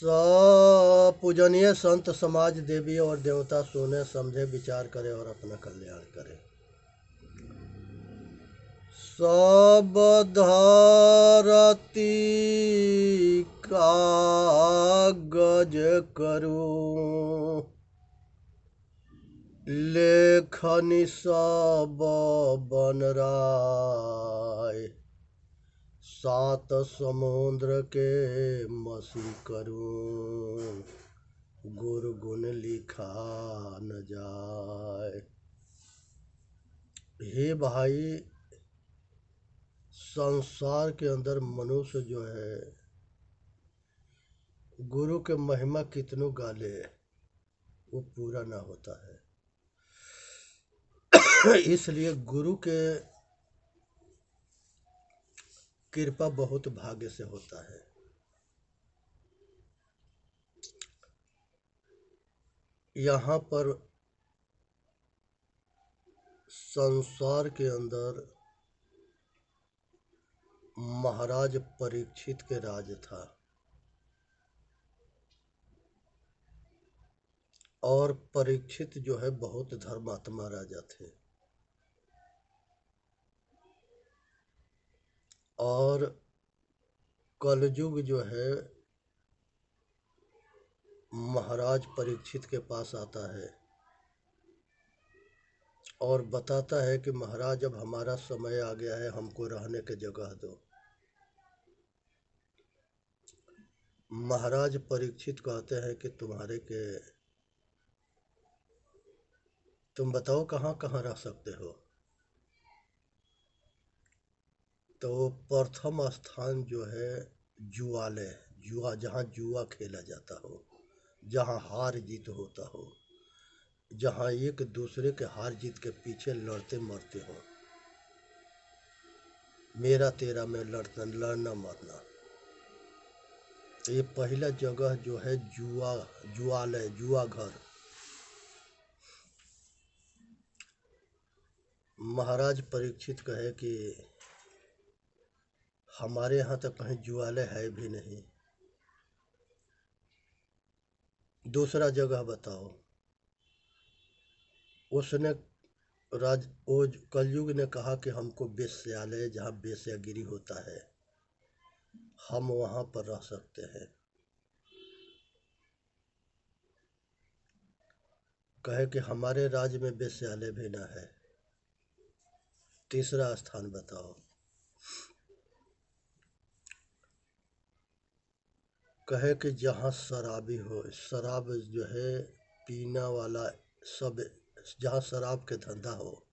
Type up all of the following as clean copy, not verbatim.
पूजनीय संत समाज देवी और देवता सुने समझे विचार करे और अपना कल्याण करे। सब धरती कागज करूं, लेखनी सब बन राय, सात समुद्र के मसी करूं, गुरु गुण लिखा न जाए। हे भाई, संसार के अंदर मनुष्य जो है गुरु के महिमा कितनों गाले वो पूरा ना होता है। इसलिए गुरु के कृपा बहुत भाग्य से होता है। यहाँ पर संसार के अंदर महाराज परीक्षित के राज था और परीक्षित जो है बहुत धर्मात्मा राजा थे और कलयुग जो है महाराज परीक्षित के पास आता है और बताता है कि महाराज अब हमारा समय आ गया है, हमको रहने की जगह दो। महाराज परीक्षित कहते हैं कि तुम बताओ कहाँ कहाँ रह सकते हो। तो प्रथम स्थान जो है जुआलय, जहाँ जुआ खेला जाता हो, जहाँ हार जीत होता हो, जहाँ एक दूसरे के हार जीत के पीछे लड़ते मरते हो, मेरा तेरा में लड़ना मरना। तो ये पहला जगह जो है जुआलय, जुआ घर। महाराज परीक्षित कहे कि हमारे यहाँ तो कहीं जुआलय है भी नहीं, दूसरा जगह बताओ। उसने कलयुग ने कहा कि हमको वेश्यालय, जहाँ वेश्यागिरी होता है, हम वहाँ पर रह सकते हैं। कहे कि हमारे राज्य में वेश्यालय भी ना है, तीसरा स्थान बताओ। कहे कि जहाँ शराबी हो, शराब जो है पीना वाला, सब जहाँ शराब के धंधा हो,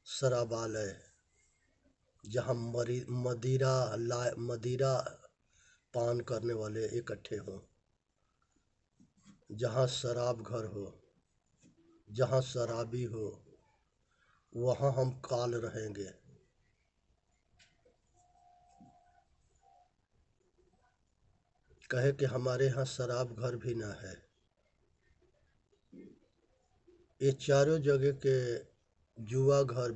शराबालय, जहाँ मदिरा पान करने वाले इकट्ठे हों, जहाँ शराब घर हो, जहाँ शराबी हो, वहाँ हम काल रहेंगे। कहे कि हमारे यहाँ शराब घर भी ना है। ये चारों जगह के जुआ घर,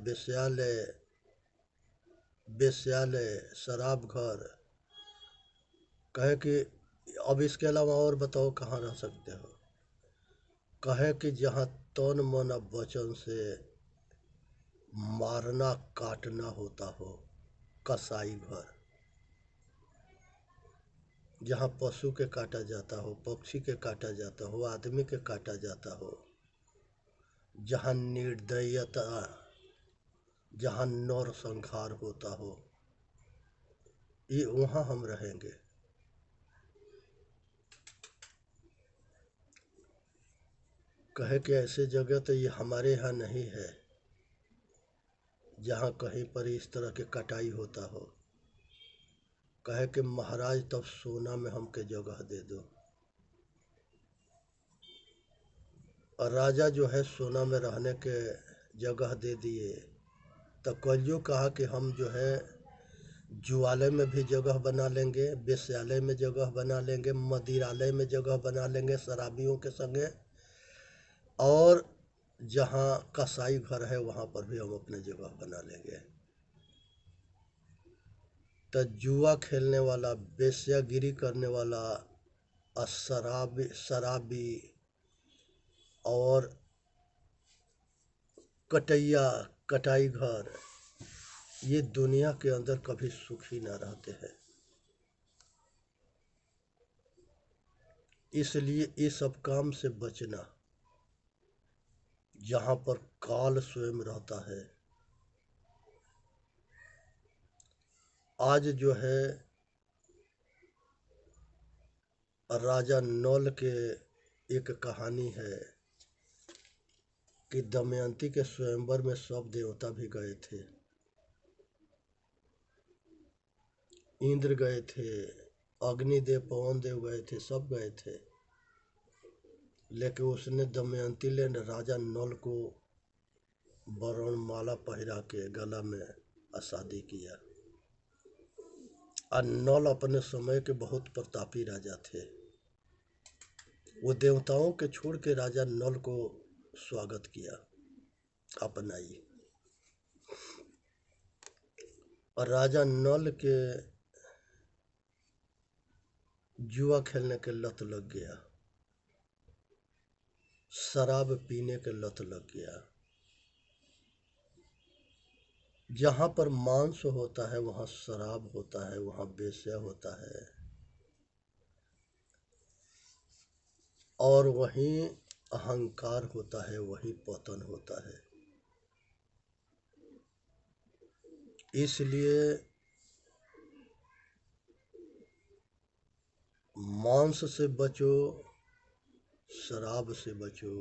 वेश्यालय, शराब घर, कहे कि अब इसके अलावा और बताओ कहाँ रह सकते हो। कहे कि जहाँ तन मन वचन से मारना काटना होता हो, कसाई घर, जहाँ पशु के काटा जाता हो, पक्षी के काटा जाता हो, आदमी के काटा जाता हो, जहाँ निर्दयता, जहाँ नरसंहार होता हो, ये वहाँ हम रहेंगे। कहे कि ऐसे जगह तो ये हमारे यहाँ नहीं है जहाँ कहीं पर इस तरह के कटाई होता हो। कहे कि महाराज तब सोना में हमके जगह दे दो। और राजा जो है सोना में रहने के जगह दे दिए। तो कलयुग कहा कि हम जो है जुआलय में भी जगह बना लेंगे, वेश्यालय में जगह बना लेंगे, मदिरालय में जगह बना लेंगे शराबियों के संगे, और जहाँ कसाई घर है वहाँ पर भी हम अपने जगह बना लेंगे। तो जुआ खेलने वाला, वेश्यागिरी करने वाला और शराबी और कटाई घर, ये दुनिया के अंदर कभी सुखी ना रहते हैं। इसलिए ये सब काम से बचना, जहाँ पर काल स्वयं रहता है। आज जो है राजा नल के एक कहानी है कि दमयंती के स्वयंवर में सब देवता भी गए थे, इंद्र गए थे, अग्निदेव पवन देव गए थे, सब गए थे। लेकिन उसने दमयंती ने राजा नल को वरण माला पहिरा के गला में शादी किया। और नल अपने समय के बहुत प्रतापी राजा थे। वो देवताओं के छोड़ के राजा नल को स्वागत किया, अपनाई। और राजा नल के जुआ खेलने के लत लग गया, शराब पीने के लत लग गया। जहाँ पर मांस होता है वहाँ शराब होता है, वहाँ वेश्या होता है, और वहीं अहंकार होता है, वहीं पतन होता है। इसलिए मांस से बचो, शराब से बचो,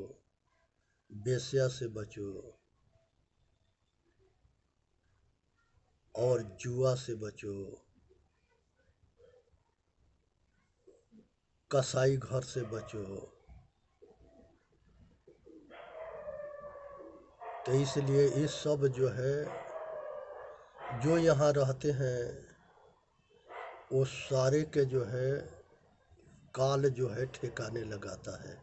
वेश्या से बचो, और जुआ से बचो, कसाई घर से बचो। तो इसलिए ये सब जो है, जो यहाँ रहते हैं, वो सारे के जो है काल जो है ठिकाने लगाता है।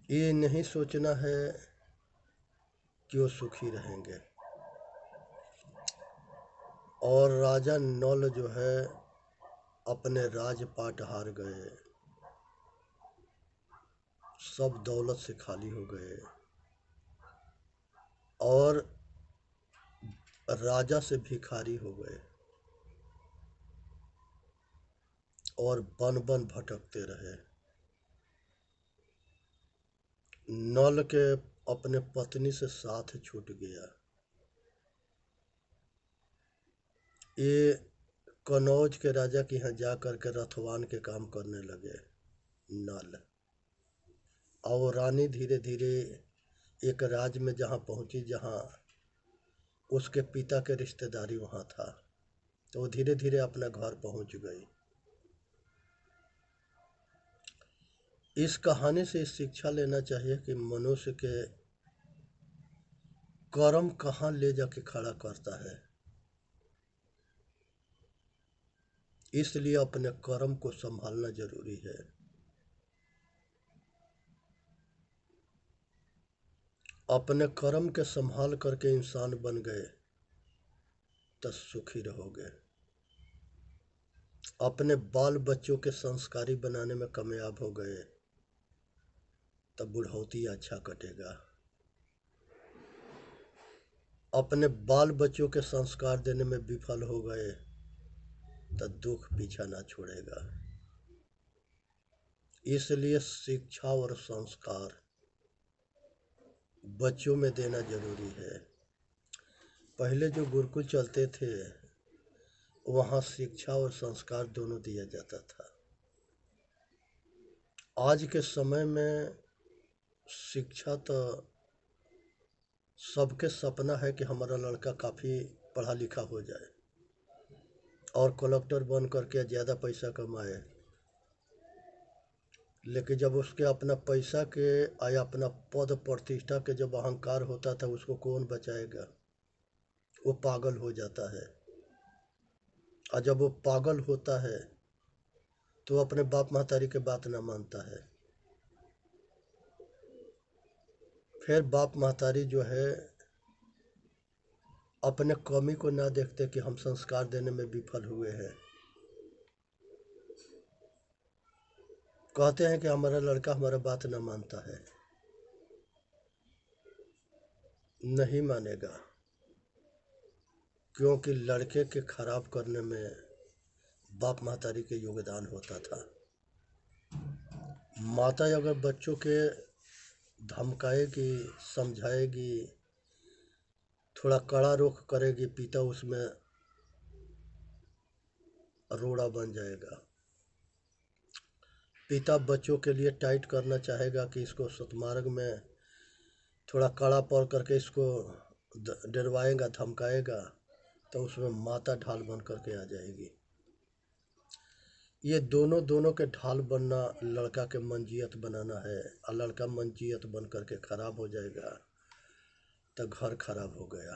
ये नहीं सोचना है कि वो सुखी रहेंगे। और राजा नल जो है अपने राजपाट हार गए, सब दौलत से खाली हो गए, और राजा से भिखारी हो गए, और बन बन भटकते रहे। नल के अपने पत्नी से साथ छूट गया। ये कनौज के राजा के यहाँ जा कर के रथवान के काम करने लगे नल। और रानी धीरे धीरे एक राज्य में जहाँ पहुँची, जहाँ उसके पिता के रिश्तेदारी वहाँ था, तो वो धीरे धीरे अपना घर पहुँच गई। इस कहानी से शिक्षा लेना चाहिए कि मनुष्य के कर्म कहाँ ले जाके खड़ा करता है। इसलिए अपने कर्म को संभालना जरूरी है। अपने कर्म के संभाल करके इंसान बन गए तो सुखी रहोगे। अपने बाल बच्चों के संस्कारी बनाने में कामयाब हो गए तब बुढ़ौती अच्छा कटेगा। अपने बाल बच्चों के संस्कार देने में विफल हो गए तो दुख पीछा ना छोड़ेगा। इसलिए शिक्षा और संस्कार बच्चों में देना जरूरी है। पहले जो गुरुकुल चलते थे वहाँ शिक्षा और संस्कार दोनों दिया जाता था। आज के समय में शिक्षा तो सबके सपना है कि हमारा लड़का काफ़ी पढ़ा लिखा हो जाए और कलेक्टर बन करके ज़्यादा पैसा कमाए। लेकिन जब उसके अपना पैसा के या अपना पद प्रतिष्ठा के जब अहंकार होता था, उसको कौन बचाएगा? वो पागल हो जाता है। और जब वो पागल होता है तो अपने बाप महतारी के बात ना मानता है। फिर बाप महतारी जो है अपने कमी को ना देखते कि हम संस्कार देने में विफल हुए हैं, कहते हैं कि हमारा लड़का हमारा बात ना मानता है। नहीं मानेगा, क्योंकि लड़के के खराब करने में बाप महतारी के योगदान होता था। माता अगर बच्चों के धमकाएगी, समझाएगी, थोड़ा कड़ा रुख करेगी, पिता उसमें रोड़ा बन जाएगा। पिता बच्चों के लिए टाइट करना चाहेगा कि इसको सतमार्ग में थोड़ा कड़ा पड़ करके इसको डरवाएगा, धमकाएगा, तो उसमें माता ढाल बन करके आ जाएगी। ये दोनों के ढाल बनना लड़का के मंजियत बनाना है, और लड़का मंजियत बन करके खराब हो जाएगा तो घर खराब हो गया।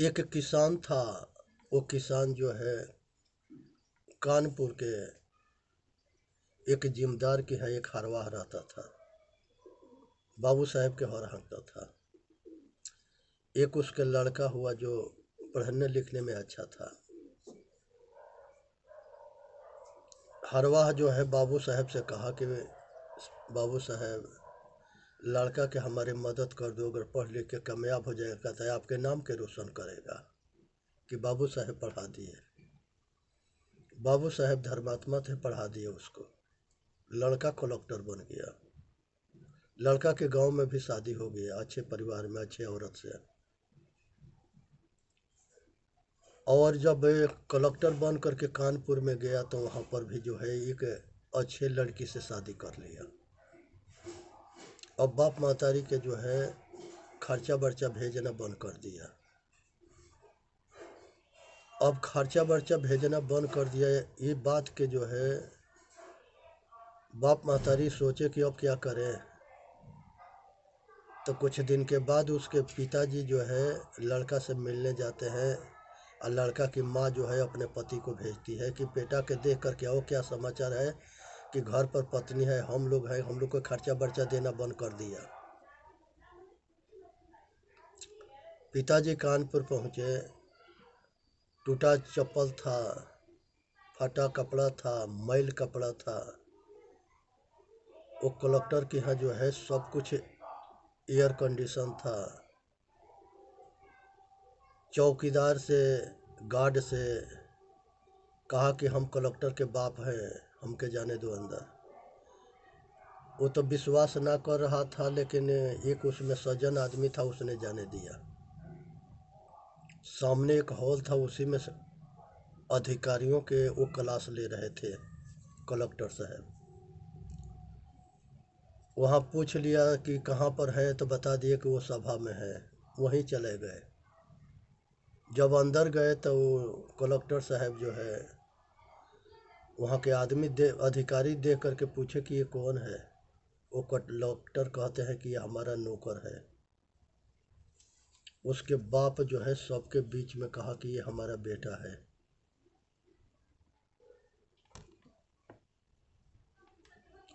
एक किसान था, वो किसान जो है कानपुर के एक जिम्मेदार के यहाँ एक हरवाह रहता था, बाबू साहब के हर हाँकता था। एक उसके लड़का हुआ जो पढ़ने लिखने में अच्छा था। हरवाह जो है बाबू साहब से कहा कि बाबू साहब, लड़का के हमारे मदद कर दो, अगर पढ़ लिख के कामयाब हो जाएगा तो आपके नाम के रोशन करेगा। कि बाबू साहब पढ़ा दिए। बाबू साहब धर्मात्मा थे, पढ़ा दिए उसको। लड़का कलेक्टर बन गया। लड़का के गांव में भी शादी हो गया, अच्छे परिवार में, अच्छे औरत से। और जब कलेक्टर बन करके कानपुर में गया तो वहाँ पर भी जो है एक अच्छे लड़की से शादी कर लिया। अब बाप महतारी के जो है खर्चा बर्चा भेजना बंद कर दिया। अब खर्चा बर्चा भेजना बंद कर दिया, ये बात के जो है बाप महतारी सोचे कि अब क्या करें। तो कुछ दिन के बाद उसके पिताजी जो है लड़का से मिलने जाते हैं, और लड़का की माँ जो है अपने पति को भेजती है कि बेटा के देख कर के आओ क्या समाचार है, कि घर पर पत्नी है, हम लोग हैं, हम लोग को खर्चा बर्चा देना बंद कर दिया। पिताजी कानपुर पहुँचे, टूटा चप्पल था, फटा कपड़ा था, मैल कपड़ा था। वो कलेक्टर के यहाँ जो है सब कुछ एयर कंडीशन था। चौकीदार से, गार्ड से कहा कि हम कलेक्टर के बाप हैं, हमके जाने दो अंदर। वो तो विश्वास ना कर रहा था, लेकिन एक उसमें सज्जन आदमी था, उसने जाने दिया। सामने एक हॉल था, उसी में अधिकारियों के वो क्लास ले रहे थे कलेक्टर साहब। वहाँ पूछ लिया कि कहाँ पर है, तो बता दिए कि वो सभा में है। वहीं चले गए। जब अंदर गए तो कलेक्टर साहब जो है वहाँ के आदमी अधिकारी देख करके पूछे कि ये कौन है। वो कलेक्टर कहते हैं कि ये हमारा नौकर है। उसके बाप जो है सबके बीच में कहा कि ये हमारा बेटा है।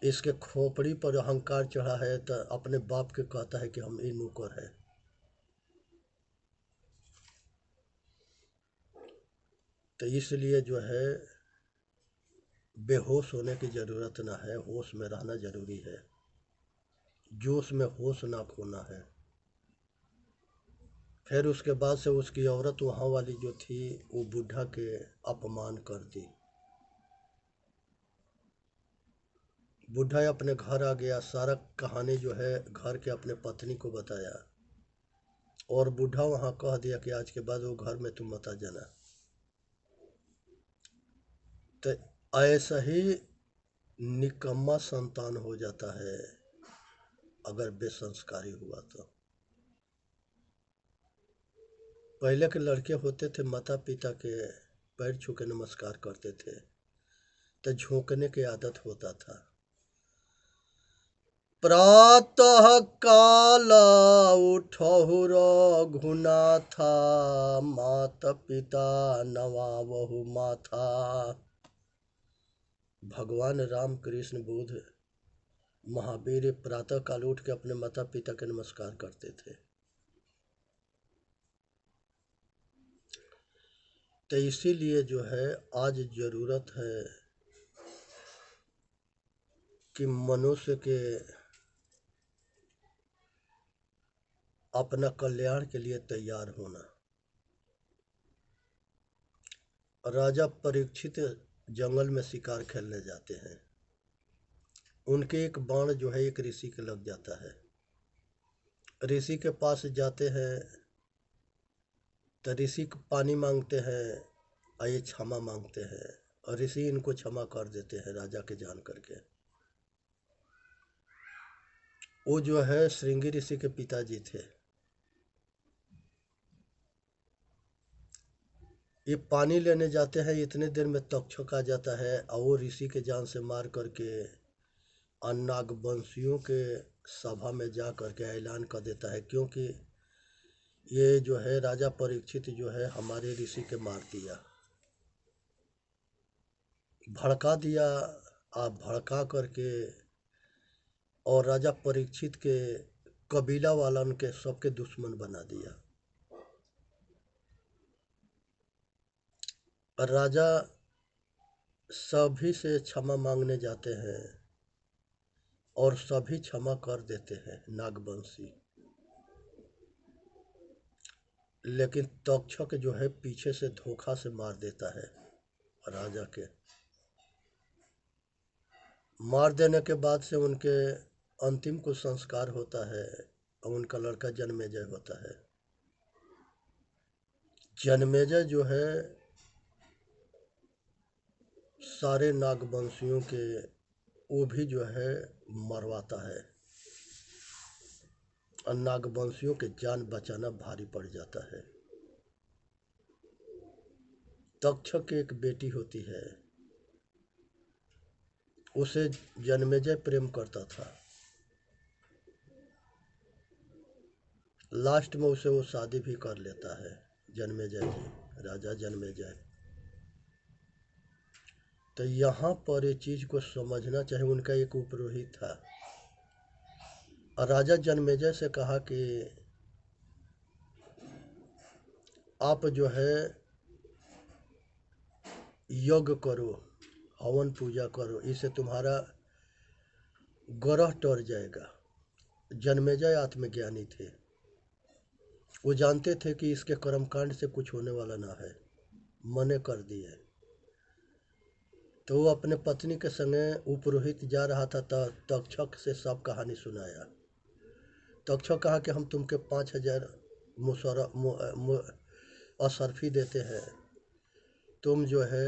इसके खोपड़ी पर अहंकार चढ़ा है, तो अपने बाप के कहता है कि हम ये नौकर है। तो इसलिए जो है बेहोश होने की ज़रूरत ना है, होश में रहना ज़रूरी है। जोश में होश ना खोना है। फिर उसके बाद से उसकी औरत वहाँ वाली जो थी वो बुढ़ा के अपमान कर दी। बुढ़ा अपने घर आ गया, सारा कहानी जो है घर के अपने पत्नी को बताया, और बुढ़ा वहाँ कह दिया कि आज के बाद वो घर में तुम मत आ जाना। तो ऐसा ही निकम्मा संतान हो जाता है अगर बेसंस्कारी हुआ तो। पहले के लड़के होते थे, माता पिता के पैर छू के नमस्कार करते थे, तो झोंकने की आदत होता था। प्रातः काल उठहु रघुनाथा, मात पिता नवावहु माथा। भगवान राम, कृष्ण, बुद्ध, महावीर प्रातः काल उठ के अपने माता पिता के नमस्कार करते थे। तो इसीलिए जो है आज ज़रूरत है कि मनुष्य के अपना कल्याण के लिए तैयार होना। राजा परीक्षित जंगल में शिकार खेलने जाते हैं। उनके एक बाण जो है एक ऋषि के लग जाता है। ऋषि के पास जाते हैं तो ऋषि पानी मांगते हैं और ये क्षमा मांगते हैं, और ऋषि इनको क्षमा कर देते हैं राजा के जान करके। वो जो है श्रृंगी ऋषि के पिताजी थे। ये पानी लेने जाते हैं, इतने देर में तक्षक आ जाता है और वो ऋषि के जान से मार करके नागवंशियों के सभा में जा करके ऐलान कर देता है, क्योंकि ये जो है राजा परीक्षित जो है हमारे ऋषि के मार दिया, भड़का दिया। आप भड़का करके और राजा परीक्षित के कबीला वाला उनके सबके दुश्मन बना दिया। राजा सभी से क्षमा मांगने जाते हैं और सभी क्षमा कर देते हैं नागवंशी, लेकिन तक्षक जो है पीछे से धोखा से मार देता है राजा के। मार देने के बाद से उनके अंतिम को संस्कार होता है और उनका लड़का जन्मेजय होता है। जन्मेजय जो है सारे नागवंशियों के वो भी जो है मरवाता है, और नागवंशियों के जान बचाना भारी पड़ जाता है। तक्षक की एक बेटी होती है, उसे जन्मेजय प्रेम करता था। लास्ट में उसे वो शादी भी कर लेता है, जन्मेजय की, राजा जन्मेजय। तो यहाँ पर ये चीज़ को समझना चाहिए। उनका एक उपरोहित था और राजा जन्मेजय से कहा कि आप जो है यज्ञ करो, हवन पूजा करो, इससे तुम्हारा ग्रह टर जाएगा। जन्मेजय आत्मज्ञानी थे, वो जानते थे कि इसके कर्मकांड से कुछ होने वाला ना है, मने कर दिए। तो वो अपने पत्नी के संगे उपरोहित जा रहा था, तक्षक से सब कहानी सुनाया। तक्षक कहा कि हम तुमके 5,000 असरफी देते हैं, तुम जो है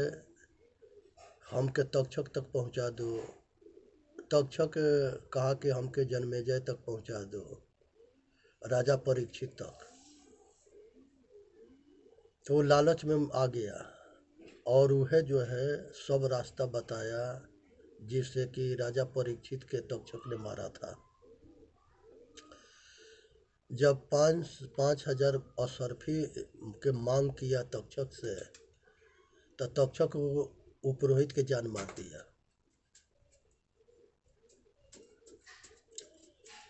हमके तक्षक तक पहुंचा दो। तक्षक कहा कि हमके जन्मेजय तक पहुंचा दो, राजा परीक्षित तक। तो वो लालच में आ गया और वह जो है सब रास्ता बताया जिससे कि राजा परीक्षित के तक्षक ने मारा था। जब 5,000 असरफी के मांग किया तक्षक से, तो तक्षक उपरोहित के जान मार दिया।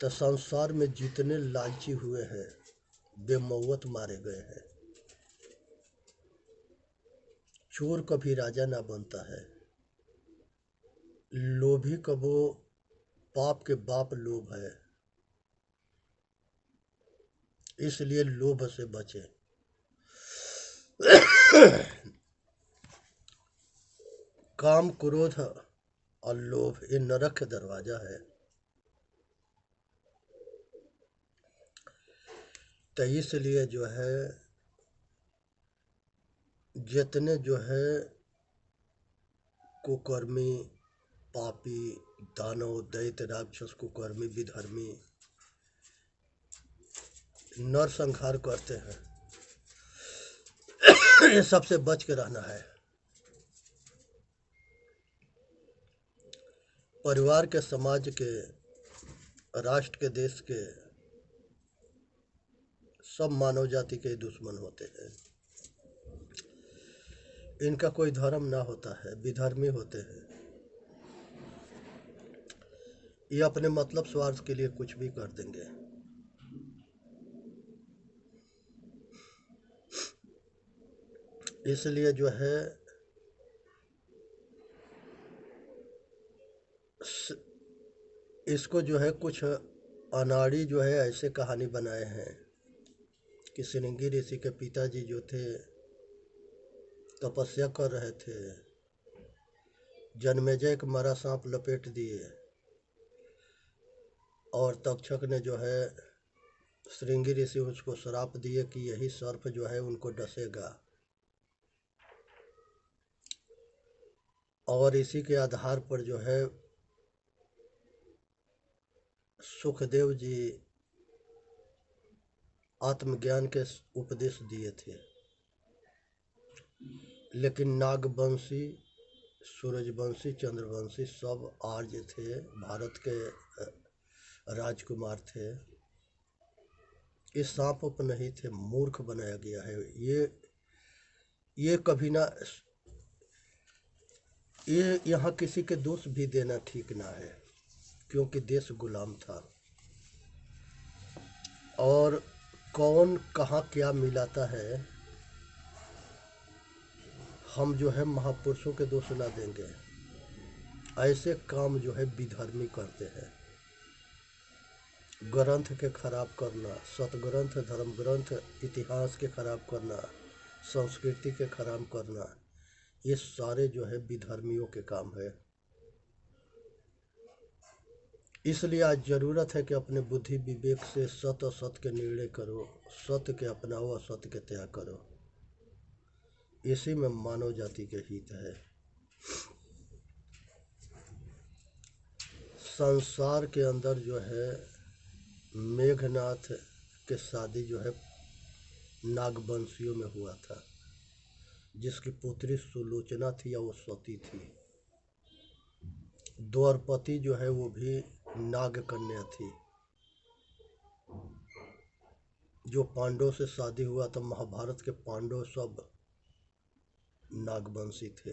तो संसार में जितने लालची हुए हैं बेमौत मारे गए हैं। चोर कभी राजा ना बनता है, लोभी कबो पाप के बाप लोभ है, इसलिए लोभ से बचे। काम, क्रोध और लोभ ये नरक का दरवाजा है। तो इसलिए जो है जितने जो है कुकर्मी, पापी, दानव, दैत्य, राक्षस, कुकर्मी, विधर्मी नरसंहार करते हैं, ये सबसे बच के रहना है। परिवार के, समाज के, राष्ट्र के, देश के सब मानव जाति के दुश्मन होते हैं। इनका कोई धर्म ना होता है, विधर्मी होते हैं। ये अपने मतलब स्वार्थ के लिए कुछ भी कर देंगे। इसलिए जो है इसको जो है कुछ अनाड़ी जो है ऐसे कहानी बनाए हैं कि श्रृंगी ऋषि के पिताजी जो थे तपस्या कर रहे थे, जन्मेजय एक मरा सांप लपेट दिए और तक्षक ने जो है श्रृंगी ऋषि उसको श्राप दिए कि यही सर्प जो है उनको डसेगा, और इसी के आधार पर जो है सुखदेव जी आत्मज्ञान के उपदेश दिए थे। लेकिन नागवंशी, सूरजवंशी, चंद्रवंशी सब आर्य थे, भारत के राजकुमार थे, ये सांप उप नहीं थे, मूर्ख बनाया गया है। ये कभी ना, ये यहाँ किसी के दोष भी देना ठीक ना है, क्योंकि देश गुलाम था और कौन कहाँ क्या मिलाता है, हम जो है महापुरुषों के दोष ना देंगे। ऐसे काम जो है विधर्मी करते हैं, ग्रंथ के खराब करना, सतग्रंथ, धर्म ग्रंथ, इतिहास के खराब करना, संस्कृति के खराब करना, ये सारे जो है विधर्मियों के काम है। इसलिए आज ज़रूरत है कि अपने बुद्धि विवेक से सत असत के निर्णय करो, सत्य के अपनाओ, असत्य के त्याग करो। इसी में मानव जाति के हित है। संसार के अंदर जो है मेघनाथ के शादी जो है नागवंशियों में हुआ था, जिसकी पुत्री सुलोचना थी या वो सती थी। द्रौपदी जो है वो भी नाग कन्या थी। जो पांडव से शादी हुआ था, महाभारत के पांडव सब नागवंशी थे।